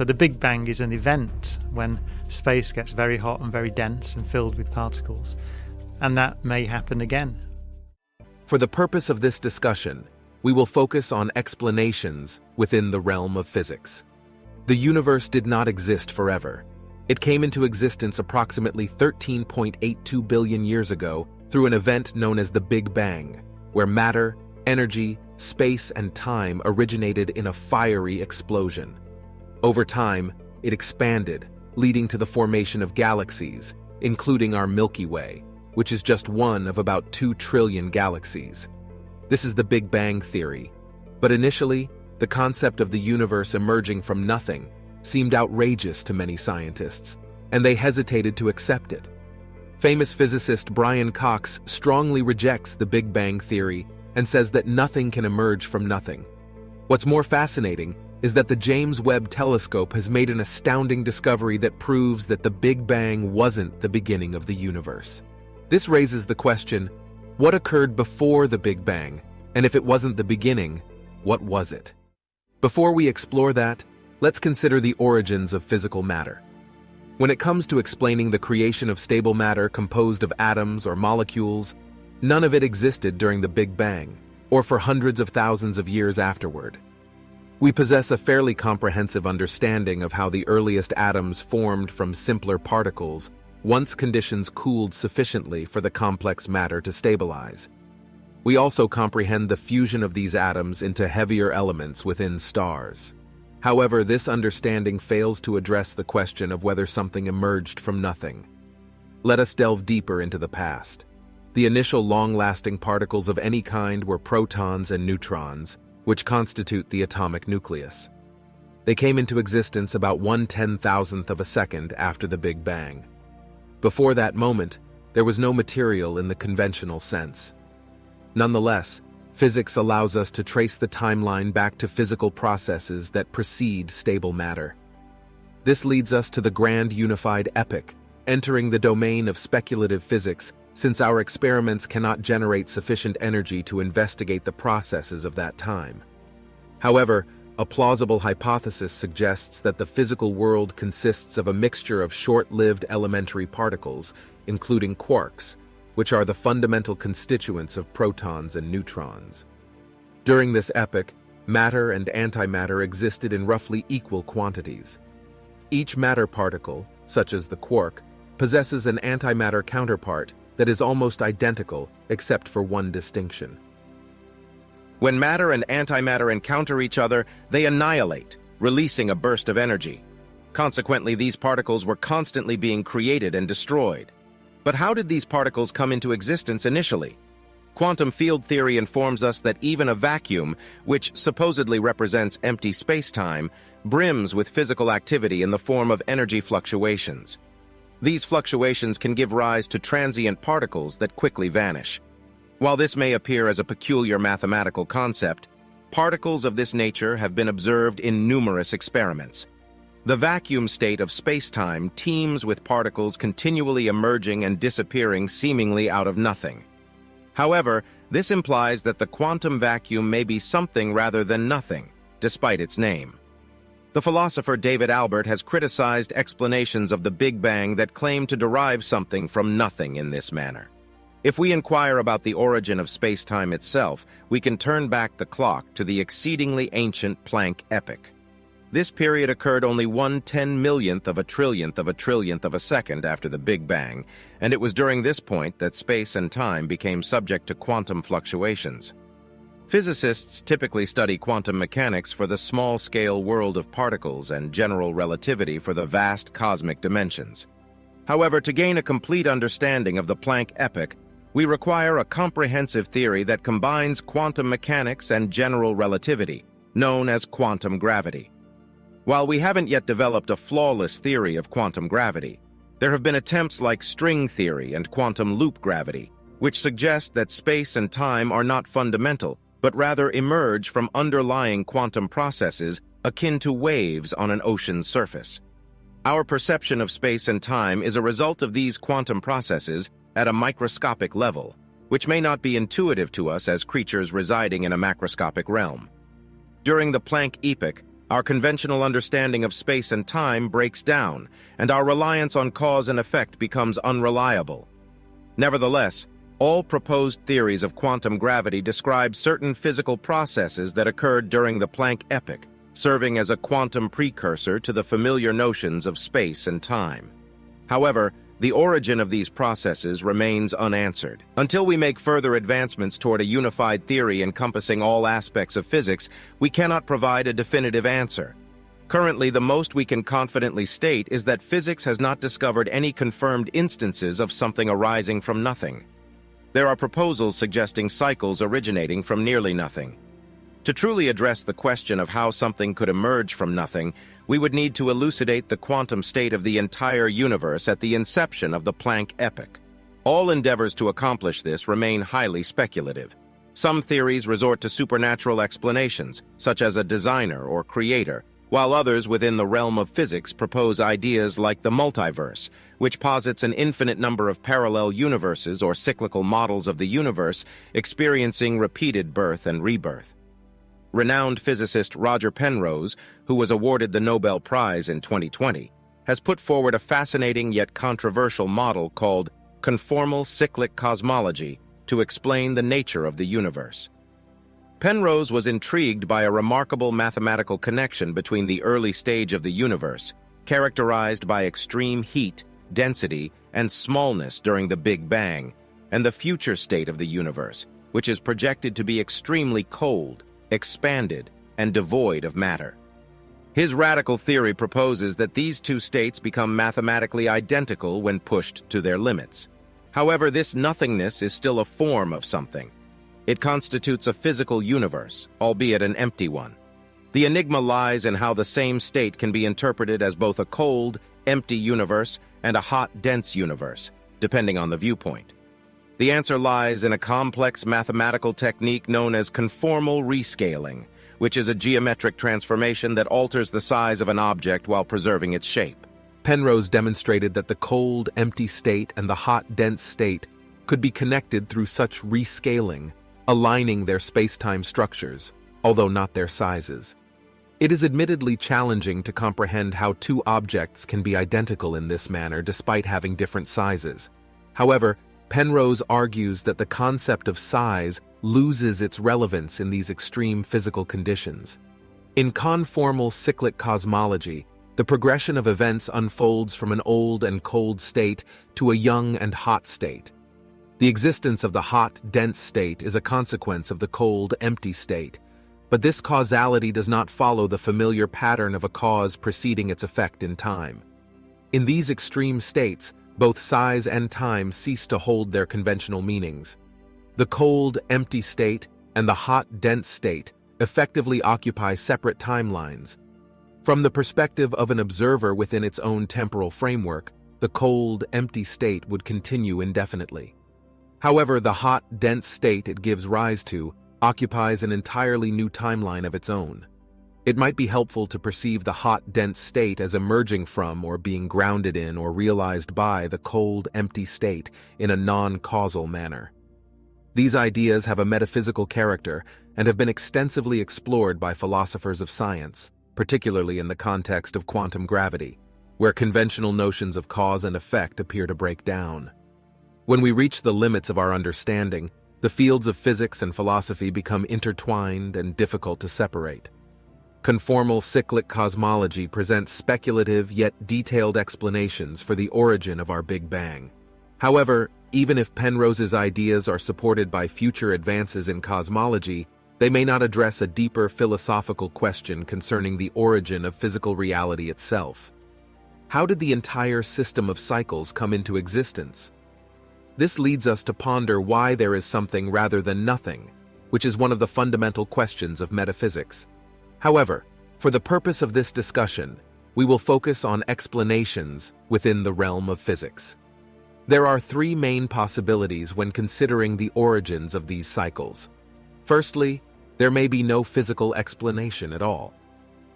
So the Big Bang is an event when space gets very hot and very dense and filled with particles, and that may happen again. For the purpose of this discussion, we will focus on explanations within the realm of physics. The universe did not exist forever. It came into existence approximately 13.82 billion years ago through an event known as the Big Bang, where matter, energy, space, and time originated in a fiery explosion. Over time, it expanded, leading to the formation of galaxies, including our Milky Way, which is just one of about 2 trillion galaxies. This is the Big Bang theory. But initially, the concept of the universe emerging from nothing seemed outrageous to many scientists, and they hesitated to accept it. Famous physicist Brian Cox strongly rejects the Big Bang theory and says that nothing can emerge from nothing. What's more fascinating is that the James Webb Telescope has made an astounding discovery that proves that the Big Bang wasn't the beginning of the universe. This raises the question, what occurred before the Big Bang? And if it wasn't the beginning, what was it? Before we explore that, let's consider the origins of physical matter. When it comes to explaining the creation of stable matter composed of atoms or molecules, none of it existed during the Big Bang, or for hundreds of thousands of years afterward. We possess a fairly comprehensive understanding of how the earliest atoms formed from simpler particles once conditions cooled sufficiently for the complex matter to stabilize. We also comprehend the fusion of these atoms into heavier elements within stars. However, this understanding fails to address the question of whether something emerged from nothing. Let us delve deeper into the past. The initial long-lasting particles of any kind were protons and neutrons, which constitute the atomic nucleus. They came into existence about 1/10,000th of a second after the Big Bang. Before that moment, there was no material in the conventional sense. Nonetheless, physics allows us to trace the timeline back to physical processes that precede stable matter. This leads us to the grand unified epoch, entering the domain of speculative physics since our experiments cannot generate sufficient energy to investigate the processes of that time. However, a plausible hypothesis suggests that the physical world consists of a mixture of short-lived elementary particles, including quarks, which are the fundamental constituents of protons and neutrons. During this epoch, matter and antimatter existed in roughly equal quantities. Each matter particle, such as the quark, possesses an antimatter counterpart that is almost identical except for one distinction. When matter and antimatter encounter each other, they annihilate, releasing a burst of energy. Consequently, these particles were constantly being created and destroyed. But how did these particles come into existence initially? Quantum field theory informs us that even a vacuum, which supposedly represents empty space-time, brims with physical activity in the form of energy fluctuations. These fluctuations can give rise to transient particles that quickly vanish. While this may appear as a peculiar mathematical concept, particles of this nature have been observed in numerous experiments. The vacuum state of space-time teems with particles continually emerging and disappearing seemingly out of nothing. However, this implies that the quantum vacuum may be something rather than nothing, despite its name. The philosopher David Albert has criticized explanations of the Big Bang that claim to derive something from nothing in this manner. If we inquire about the origin of space-time itself, we can turn back the clock to the exceedingly ancient Planck epoch. This period occurred only 1/10,000,000th of a trillionth of a second after the Big Bang, and it was during this point that space and time became subject to quantum fluctuations. Physicists typically study quantum mechanics for the small-scale world of particles and general relativity for the vast cosmic dimensions. However, to gain a complete understanding of the Planck epoch, we require a comprehensive theory that combines quantum mechanics and general relativity, known as quantum gravity. While we haven't yet developed a flawless theory of quantum gravity, there have been attempts like string theory and quantum loop gravity, which suggest that space and time are not fundamental, but rather emerge from underlying quantum processes akin to waves on an ocean's surface. Our perception of space and time is a result of these quantum processes at a microscopic level, which may not be intuitive to us as creatures residing in a macroscopic realm. During the Planck epoch, Our conventional understanding of space and time breaks down, and our reliance on cause and effect becomes unreliable. Nevertheless, all proposed theories of quantum gravity describe certain physical processes that occurred during the Planck epoch, serving as a quantum precursor to the familiar notions of space and time. However, the origin of these processes remains unanswered. Until we make further advancements toward a unified theory encompassing all aspects of physics, we cannot provide a definitive answer. Currently, the most we can confidently state is that physics has not discovered any confirmed instances of something arising from nothing. There are proposals suggesting cycles originating from nearly nothing. To truly address the question of how something could emerge from nothing, we would need to elucidate the quantum state of the entire universe at the inception of the Planck epoch. All endeavors to accomplish this remain highly speculative. Some theories resort to supernatural explanations, such as a designer or creator, while others within the realm of physics propose ideas like the multiverse, which posits an infinite number of parallel universes or cyclical models of the universe experiencing repeated birth and rebirth. Renowned physicist Roger Penrose, who was awarded the Nobel Prize in 2020, has put forward a fascinating yet controversial model called Conformal cyclic cosmology to explain the nature of the universe. Penrose was intrigued by a remarkable mathematical connection between the early stage of the universe, characterized by extreme heat, density, and smallness during the Big Bang, and the future state of the universe, which is projected to be extremely cold, expanded, and devoid of matter. His radical theory proposes that these two states become mathematically identical when pushed to their limits. However, this nothingness is still a form of something. It constitutes a physical universe, albeit an empty one. The enigma lies in how the same state can be interpreted as both a cold, empty universe and a hot, dense universe, depending on the viewpoint. The answer lies in a complex mathematical technique known as conformal rescaling, which is a geometric transformation that alters the size of an object while preserving its shape. Penrose demonstrated that the cold, empty state and the hot, dense state could be connected through such rescaling, aligning their space-time structures, although not their sizes. It is admittedly challenging to comprehend how two objects can be identical in this manner despite having different sizes. However, Penrose argues that the concept of size loses its relevance in these extreme physical conditions. In conformal cyclic cosmology, the progression of events unfolds from an old and cold state to a young and hot state. The existence of the hot, dense state is a consequence of the cold, empty state, but this causality does not follow the familiar pattern of a cause preceding its effect in time. In these extreme states, both size and time cease to hold their conventional meanings. The cold, empty state and the hot, dense state effectively occupy separate timelines. From the perspective of an observer within its own temporal framework, the cold, empty state would continue indefinitely. However, the hot, dense state it gives rise to occupies an entirely new timeline of its own. It might be helpful to perceive the hot, dense state as emerging from or being grounded in or realized by the cold, empty state in a non-causal manner. These ideas have a metaphysical character and have been extensively explored by philosophers of science, particularly in the context of quantum gravity, where conventional notions of cause and effect appear to break down. When we reach the limits of our understanding, the fields of physics and philosophy become intertwined and difficult to separate. Conformal cyclic cosmology presents speculative yet detailed explanations for the origin of our Big Bang. However, even if Penrose's ideas are supported by future advances in cosmology, they may not address a deeper philosophical question concerning the origin of physical reality itself. How did the entire system of cycles come into existence? This leads us to ponder why there is something rather than nothing, which is one of the fundamental questions of metaphysics. However, for the purpose of this discussion, we will focus on explanations within the realm of physics. There are three main possibilities when considering the origins of these cycles. Firstly, there may be no physical explanation at all.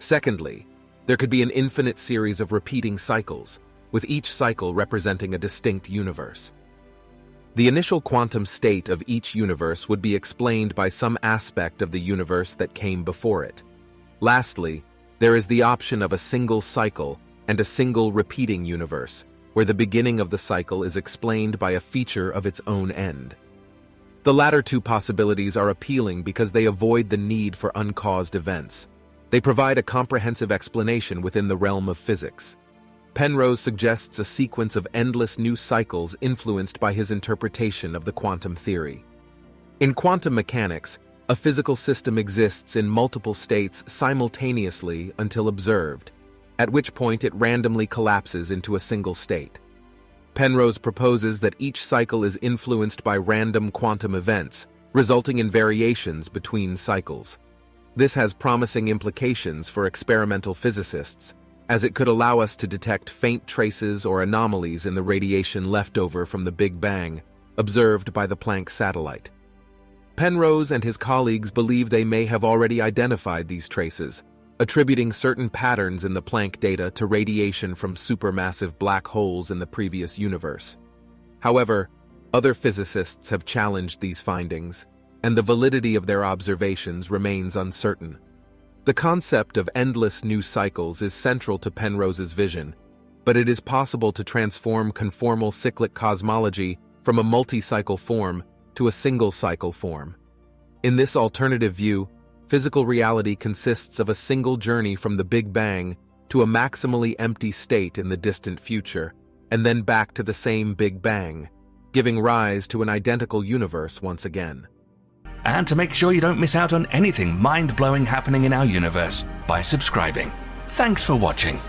Secondly, there could be an infinite series of repeating cycles, with each cycle representing a distinct universe. The initial quantum state of each universe would be explained by some aspect of the universe that came before it. Lastly, There is the option of a single cycle and a single repeating universe, where the beginning of the cycle is explained by a feature of its own end. The latter two possibilities are appealing because they avoid the need for uncaused events. They provide a comprehensive explanation within the realm of physics. Penrose suggests a sequence of endless new cycles influenced by his interpretation of the quantum theory. In quantum mechanics, a physical system exists in multiple states simultaneously until observed, at which point it randomly collapses into a single state. Penrose proposes that each cycle is influenced by random quantum events, resulting in variations between cycles. This has promising implications for experimental physicists, as it could allow us to detect faint traces or anomalies in the radiation left over from the Big Bang, observed by the Planck satellite. Penrose and his colleagues believe they may have already identified these traces, attributing certain patterns in the Planck data to radiation from supermassive black holes in the previous universe. However, other physicists have challenged these findings, and the validity of their observations remains uncertain. The concept of endless new cycles is central to Penrose's vision, but it is possible to transform conformal cyclic cosmology from a multi-cycle form to a single-cycle form. In this alternative view, physical reality consists of a single journey from the Big Bang to a maximally empty state in the distant future, and then back to the same Big Bang, giving rise to an identical universe once again. And to make sure you don't miss out on anything mind-blowing happening in our universe by subscribing. Thanks for watching.